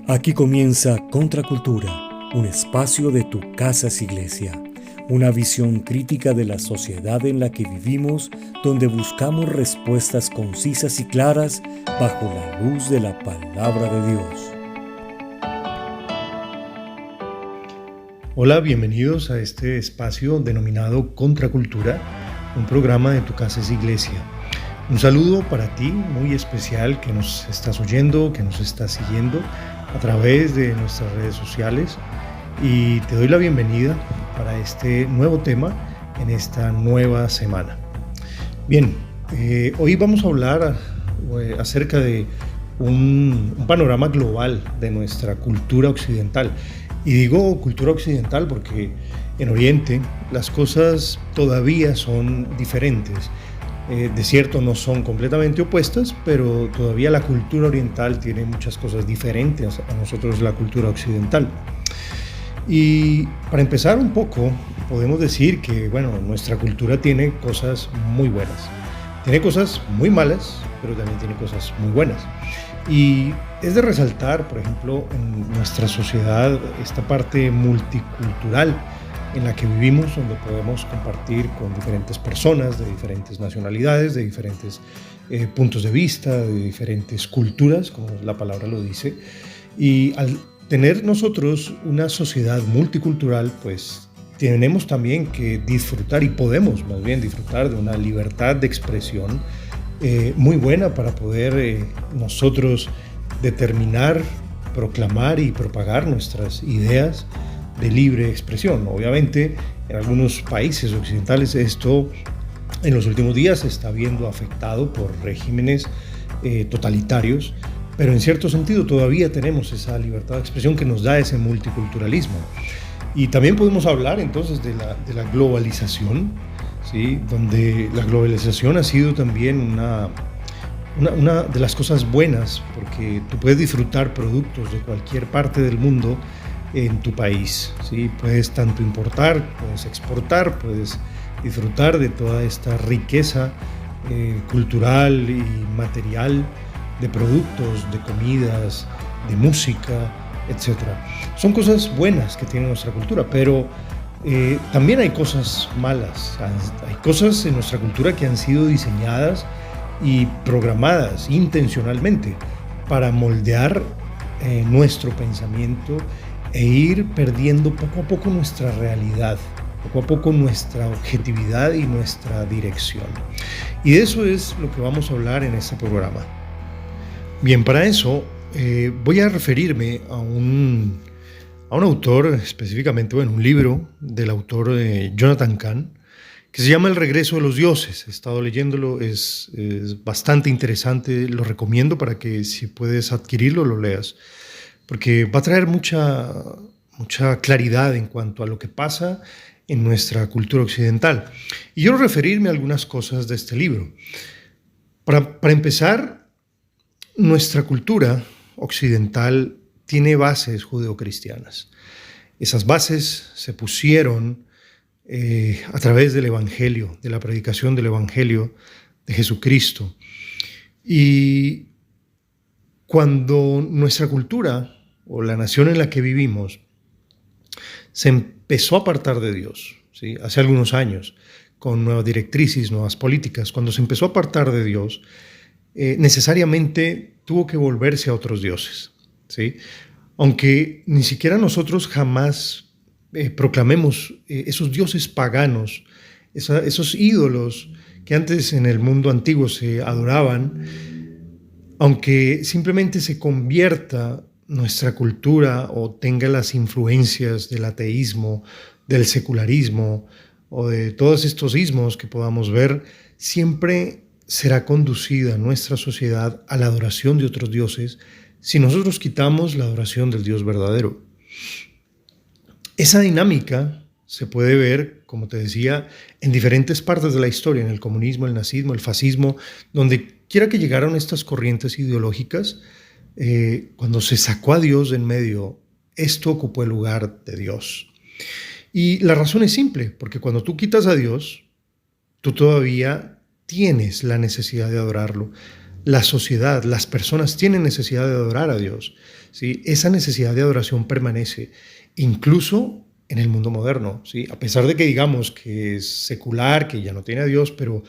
Aquí comienza Contracultura, un espacio de Tu Casa es Iglesia, una visión crítica de la sociedad en la que vivimos, donde buscamos respuestas concisas y claras bajo la luz de la palabra de Dios. Hola, bienvenidos a este espacio denominado Contracultura, un programa de Tu Casa es Iglesia. Un saludo para ti muy especial que nos estás oyendo, que nos estás siguiendo a través de nuestras redes sociales, y te doy la bienvenida para este nuevo tema en esta nueva semana. Bien, hoy vamos a hablar acerca de un panorama global de nuestra cultura occidental. Y digo cultura occidental porque en Oriente las cosas todavía son diferentes. De cierto, no son completamente opuestas, pero todavía la cultura oriental tiene muchas cosas diferentes a nosotros, la cultura occidental. Y para empezar un poco, podemos decir que, nuestra cultura tiene cosas muy buenas. Tiene cosas muy malas, pero también tiene cosas muy buenas. Y es de resaltar, por ejemplo, en nuestra sociedad, esta parte multicultural en la que vivimos, donde podemos compartir con diferentes personas de diferentes nacionalidades, de diferentes puntos de vista, de diferentes culturas, como la palabra lo dice. Y al tener nosotros una sociedad multicultural, pues tenemos también que disfrutar, y podemos más bien disfrutar, de una libertad de expresión muy buena para poder nosotros determinar, proclamar y propagar nuestras ideas de libre expresión. Obviamente, en algunos países occidentales esto en los últimos días se está viendo afectado por regímenes totalitarios, pero en cierto sentido todavía tenemos esa libertad de expresión que nos da ese multiculturalismo. Y también podemos hablar entonces de la globalización, ¿sí? Donde la globalización ha sido también una de las cosas buenas, porque tú puedes disfrutar productos de cualquier parte del mundo en tu país, ¿sí? Puedes tanto importar, puedes exportar, puedes disfrutar de toda esta riqueza cultural y material, de productos, de comidas, de música, etc. Son cosas buenas que tiene nuestra cultura, pero también hay cosas malas. Hay cosas en nuestra cultura que han sido diseñadas y programadas intencionalmente para moldear nuestro pensamiento e ir perdiendo poco a poco nuestra realidad, poco a poco nuestra objetividad y nuestra dirección. Y de eso es lo que vamos a hablar en este programa. Bien, para eso voy a referirme a un autor, específicamente, un libro del autor Jonathan Cahn, que se llama El regreso de los dioses. He estado leyéndolo, es bastante interesante, lo recomiendo para que, si puedes adquirirlo, lo leas, porque va a traer mucha claridad en cuanto a lo que pasa en nuestra cultura occidental. Y yo quiero referirme a algunas cosas de este libro. Para empezar, nuestra cultura occidental tiene bases judeocristianas. Esas bases se pusieron a través del Evangelio, de la predicación del Evangelio de Jesucristo. Y cuando nuestra cultura, o la nación en la que vivimos, se empezó a apartar de Dios, ¿sí? Hace algunos años, con nuevas directrices, nuevas políticas, cuando se empezó a apartar de Dios, necesariamente tuvo que volverse a otros dioses, ¿sí? Aunque ni siquiera nosotros jamás proclamemos esos dioses paganos, esos ídolos que antes en el mundo antiguo se adoraban, aunque simplemente se convierta nuestra cultura o tenga las influencias del ateísmo, del secularismo o de todos estos ismos que podamos ver, siempre será conducida nuestra sociedad a la adoración de otros dioses si nosotros quitamos la adoración del Dios verdadero. Esa dinámica se puede ver, como te decía, en diferentes partes de la historia, en el comunismo, el nazismo, el fascismo, donde quiera que llegaron estas corrientes ideológicas. Cuando se sacó a Dios de en medio, esto ocupó el lugar de Dios. Y la razón es simple, porque cuando tú quitas a Dios, tú todavía tienes la necesidad de adorarlo. la sociedad, las personas tienen necesidad de adorar a Dios, ¿sí? Esa necesidad de adoración permanece, incluso en el mundo moderno, ¿sí? A pesar de que digamos que es secular, que ya no tiene a Dios, pero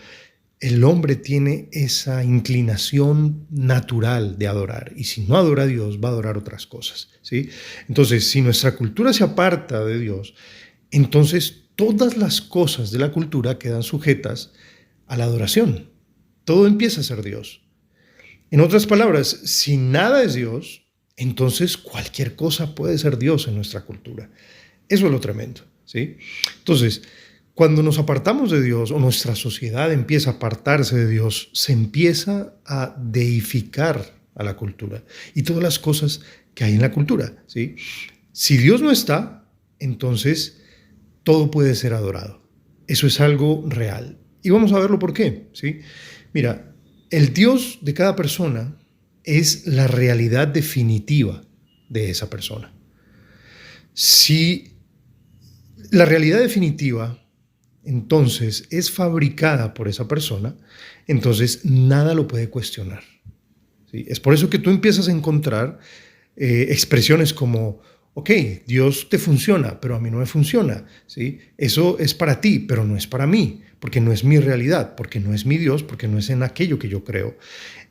el hombre tiene esa inclinación natural de adorar. Y si no adora a Dios, va a adorar otras cosas, ¿sí? Entonces, si nuestra cultura se aparta de Dios, entonces todas las cosas de la cultura quedan sujetas a la adoración. Todo empieza a ser Dios. En otras palabras, si nada es Dios, entonces cualquier cosa puede ser Dios en nuestra cultura. Eso es lo tremendo, ¿sí? Entonces, cuando nos apartamos de Dios o nuestra sociedad empieza a apartarse de Dios, se empieza a deificar a la cultura y todas las cosas que hay en la cultura, ¿sí? Si Dios no está, entonces todo puede ser adorado. Eso es algo real. Y vamos a verlo por qué, ¿sí? Mira, el Dios de cada persona es la realidad definitiva de esa persona. Si la realidad definitiva, entonces, es fabricada por esa persona, entonces nada lo puede cuestionar, ¿sí? Es por eso que tú empiezas a encontrar expresiones como, ok, Dios te funciona, pero a mí no me funciona, ¿sí? Eso es para ti, pero no es para mí, porque no es mi realidad, porque no es mi Dios, porque no es en aquello que yo creo.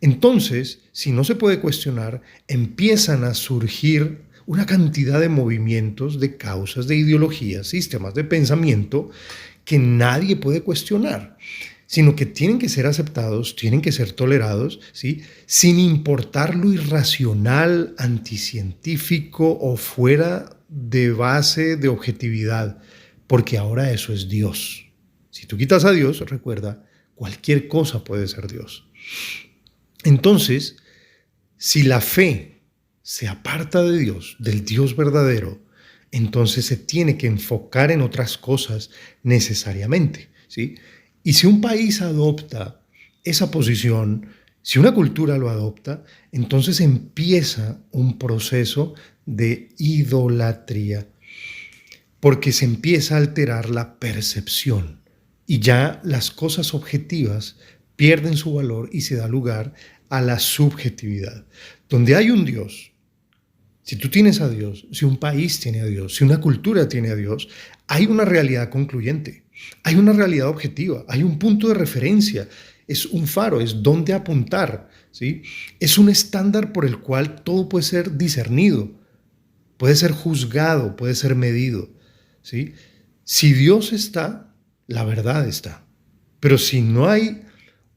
Entonces, si no se puede cuestionar, empiezan a surgir una cantidad de movimientos, de causas, de ideologías, sistemas de pensamiento que nadie puede cuestionar, sino que tienen que ser aceptados, tienen que ser tolerados, ¿sí? Sin importar lo irracional, anticientífico o fuera de base de objetividad, porque ahora eso es Dios. Si tú quitas a Dios, recuerda, cualquier cosa puede ser Dios. Entonces, si la fe se aparta de Dios, del Dios verdadero, entonces se tiene que enfocar en otras cosas necesariamente, ¿sí? Y si un país adopta esa posición, si una cultura lo adopta, entonces empieza un proceso de idolatría, porque se empieza a alterar la percepción y ya las cosas objetivas pierden su valor y se da lugar a la subjetividad. Donde hay un Dios, si tú tienes a Dios, si un país tiene a Dios, si una cultura tiene a Dios, hay una realidad concluyente, hay una realidad objetiva, hay un punto de referencia, es un faro, es dónde apuntar, ¿sí? Es un estándar por el cual todo puede ser discernido, puede ser juzgado, puede ser medido, ¿sí? Si Dios está, la verdad está. Pero si no hay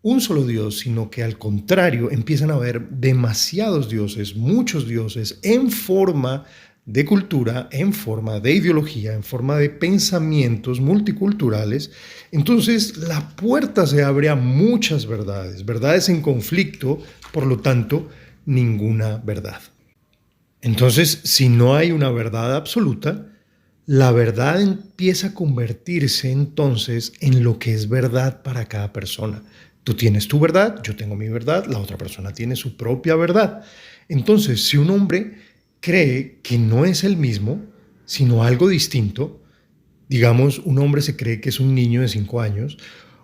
un solo Dios, sino que al contrario empiezan a haber demasiados dioses, muchos dioses en forma de cultura, en forma de ideología, en forma de pensamientos multiculturales, entonces la puerta se abre a muchas verdades, verdades en conflicto, por lo tanto, ninguna verdad. Entonces, si no hay una verdad absoluta, la verdad empieza a convertirse entonces en lo que es verdad para cada persona. Tú tienes tu verdad, yo tengo mi verdad, la otra persona tiene su propia verdad. Entonces, si un hombre cree que no es el mismo, sino algo distinto, digamos, un hombre se cree que es un niño de 5 años,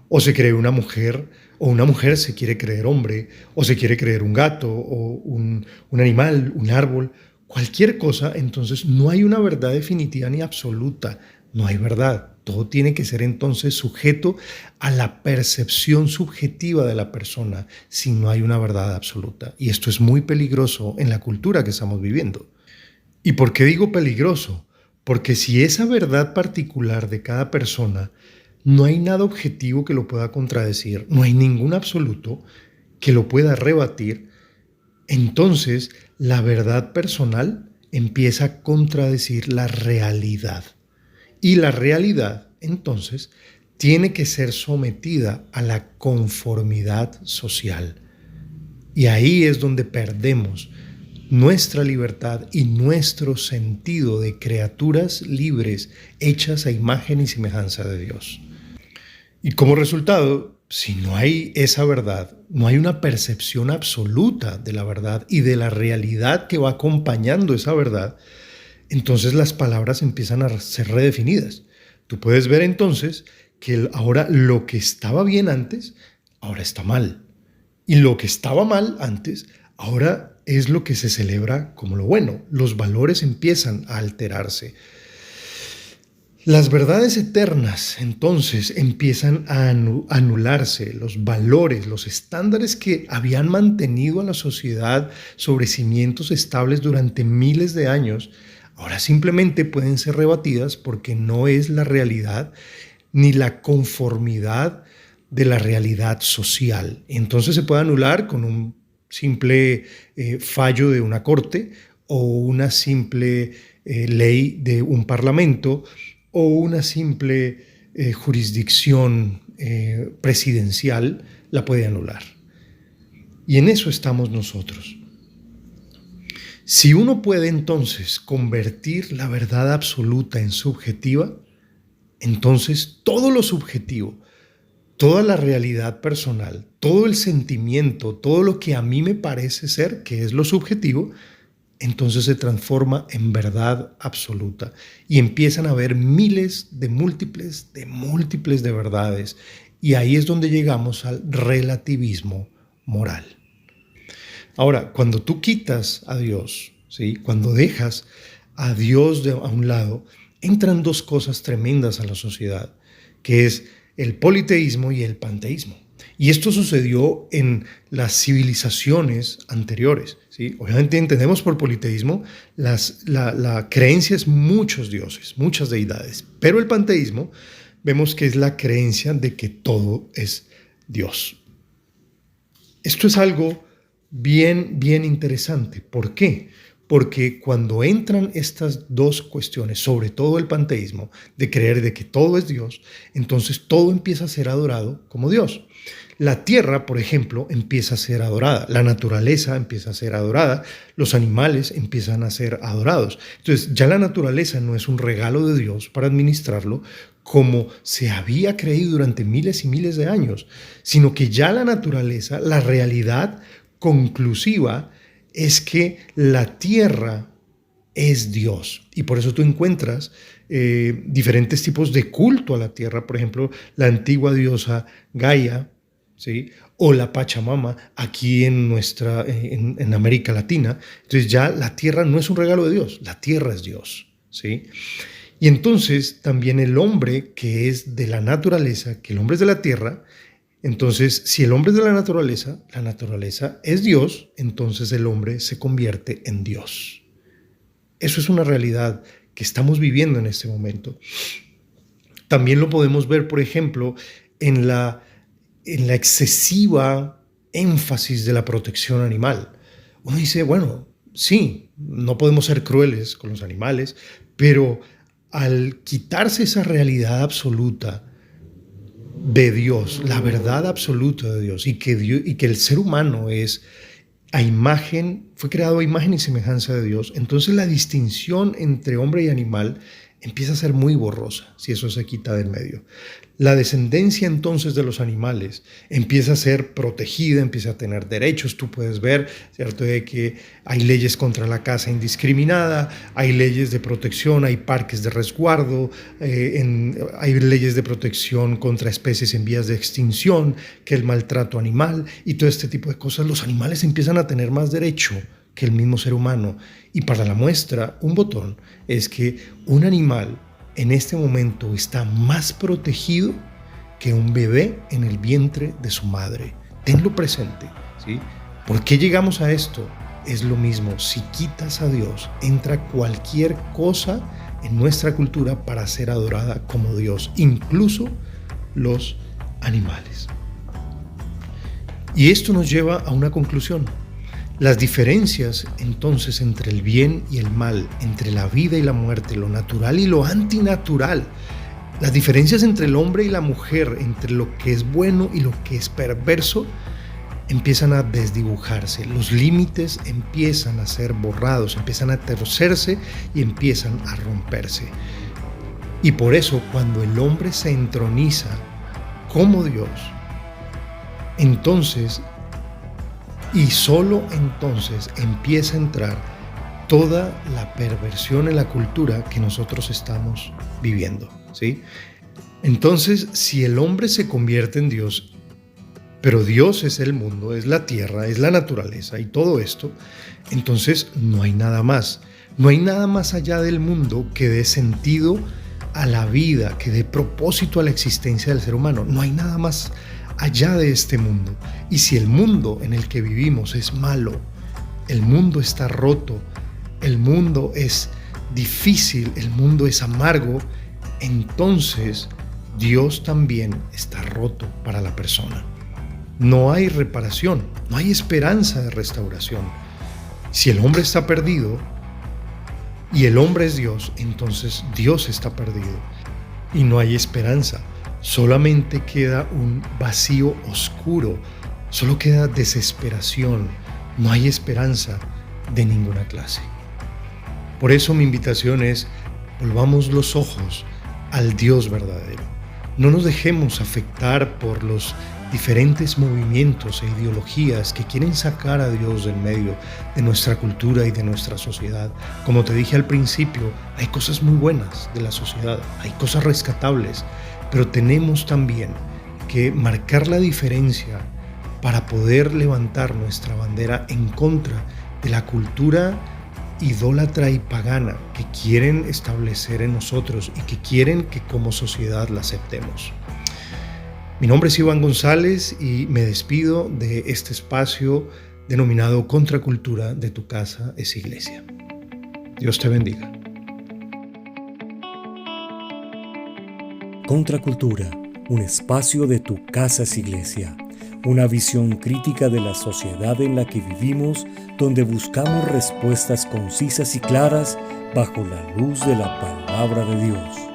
o se cree una mujer, o una mujer se quiere creer hombre, o se quiere creer un gato, o un animal, un árbol, cualquier cosa, entonces no hay una verdad definitiva ni absoluta, no hay verdad. Todo tiene que ser entonces sujeto a la percepción subjetiva de la persona, si no hay una verdad absoluta. Y esto es muy peligroso en la cultura que estamos viviendo. ¿Y por qué digo peligroso? Porque si esa verdad particular de cada persona no hay nada objetivo que lo pueda contradecir, no hay ningún absoluto que lo pueda rebatir, entonces la verdad personal empieza a contradecir la realidad. Y la realidad, entonces, tiene que ser sometida a la conformidad social. Y ahí es donde perdemos nuestra libertad y nuestro sentido de criaturas libres hechas a imagen y semejanza de Dios. Y como resultado, si no hay esa verdad, no hay una percepción absoluta de la verdad y de la realidad que va acompañando esa verdad, entonces las palabras empiezan a ser redefinidas. Tú puedes ver entonces que ahora lo que estaba bien antes, ahora está mal. Y lo que estaba mal antes, ahora es lo que se celebra como lo bueno. Los valores empiezan a alterarse. Las verdades eternas, entonces, empiezan a anularse. Los valores, los estándares que habían mantenido a la sociedad sobre cimientos estables durante miles de años, ahora simplemente pueden ser rebatidas porque no es la realidad ni la conformidad de la realidad social. Entonces se puede anular con un simple fallo de una corte o una simple ley de un parlamento o una simple jurisdicción presidencial la puede anular. Y en eso estamos nosotros. Si uno puede entonces convertir la verdad absoluta en subjetiva, entonces todo lo subjetivo, toda la realidad personal, todo el sentimiento, todo lo que a mí me parece ser, que es lo subjetivo, entonces se transforma en verdad absoluta y empiezan a haber miles de múltiples de verdades. Y ahí es donde llegamos al relativismo moral. Ahora, cuando tú quitas a Dios, ¿sí? Cuando dejas a Dios a un lado, entran dos cosas tremendas a la sociedad, que es el politeísmo y el panteísmo. Y esto sucedió en las civilizaciones anteriores, ¿sí? Obviamente entendemos por politeísmo la creencia es muchos dioses, muchas deidades, pero el panteísmo vemos que es la creencia de que todo es Dios. Esto es algo bien interesante. ¿Por qué? Porque cuando entran estas dos cuestiones, sobre todo el panteísmo, de creer de que todo es Dios, entonces todo empieza a ser adorado como Dios. La tierra, por ejemplo, empieza a ser adorada, la naturaleza empieza a ser adorada, los animales empiezan a ser adorados. Entonces ya la naturaleza no es un regalo de Dios para administrarlo como se había creído durante miles y miles de años, sino que ya la naturaleza, la realidad conclusiva es que la tierra es Dios. Y por eso tú encuentras diferentes tipos de culto a la tierra. Por ejemplo, la antigua diosa Gaia, ¿sí? O la Pachamama aquí en América Latina. Entonces ya la tierra no es un regalo de Dios, la tierra es Dios, ¿sí? Y entonces también el hombre que es de la naturaleza, que el hombre es de la tierra. Entonces, si el hombre es de la naturaleza es Dios, entonces el hombre se convierte en Dios. Eso es una realidad que estamos viviendo en este momento. También lo podemos ver, por ejemplo, en la excesiva énfasis de la protección animal. Uno dice, bueno, sí, no podemos ser crueles con los animales, pero al quitarse esa realidad absoluta de Dios, la verdad absoluta de Dios, y que el ser humano fue creado a imagen y semejanza de Dios, entonces la distinción entre hombre y animal empieza a ser muy borrosa si eso se quita del medio. La descendencia entonces de los animales empieza a ser protegida, empieza a tener derechos. Tú puedes ver, ¿cierto?, de que hay leyes contra la caza indiscriminada, hay leyes de protección, hay parques de resguardo, hay leyes de protección contra especies en vías de extinción, que el maltrato animal y todo este tipo de cosas. Los animales empiezan a tener más derecho que el mismo ser humano. Y para la muestra, un botón es que un animal en este momento está más protegido que un bebé en el vientre de su madre. Tenlo presente, ¿sí? ¿Por qué llegamos a esto? Es lo mismo. Si quitas a Dios, entra cualquier cosa en nuestra cultura para ser adorada como Dios, incluso los animales. Y esto nos lleva a una conclusión. Las diferencias entonces entre el bien y el mal, entre la vida y la muerte, lo natural y lo antinatural, las diferencias entre el hombre y la mujer, entre lo que es bueno y lo que es perverso, empiezan a desdibujarse. Los límites empiezan a ser borrados, empiezan a torcerse y empiezan a romperse. Y por eso cuando el hombre se entroniza como Dios, entonces y solo entonces empieza a entrar toda la perversión en la cultura que nosotros estamos viviendo, ¿sí? Entonces, si el hombre se convierte en Dios, pero Dios es el mundo, es la tierra, es la naturaleza y todo esto, entonces no hay nada más. No hay nada más allá del mundo que dé sentido a la vida, que dé propósito a la existencia del ser humano. No hay nada más allá de este mundo. Y si el mundo en el que vivimos es malo, el mundo está roto, el mundo es difícil, el mundo es amargo, entonces Dios también está roto para la persona. No hay reparación, no hay esperanza de restauración. Si el hombre está perdido y el hombre es Dios, entonces Dios está perdido y no hay esperanza. Solamente queda un vacío oscuro, solo queda desesperación, no hay esperanza de ninguna clase. Por eso mi invitación es: volvamos los ojos al Dios verdadero. No nos dejemos afectar por los diferentes movimientos e ideologías que quieren sacar a Dios del medio de nuestra cultura y de nuestra sociedad. Como te dije al principio, hay cosas muy buenas de la sociedad, hay cosas rescatables, pero tenemos también que marcar la diferencia para poder levantar nuestra bandera en contra de la cultura idólatra y pagana que quieren establecer en nosotros y que quieren que como sociedad la aceptemos. Mi nombre es Iván González y me despido de este espacio denominado Contracultura de tu casa es iglesia. Dios te bendiga. Contracultura, un espacio de tu casa es iglesia. Una visión crítica de la sociedad en la que vivimos, donde buscamos respuestas concisas y claras bajo la luz de la palabra de Dios.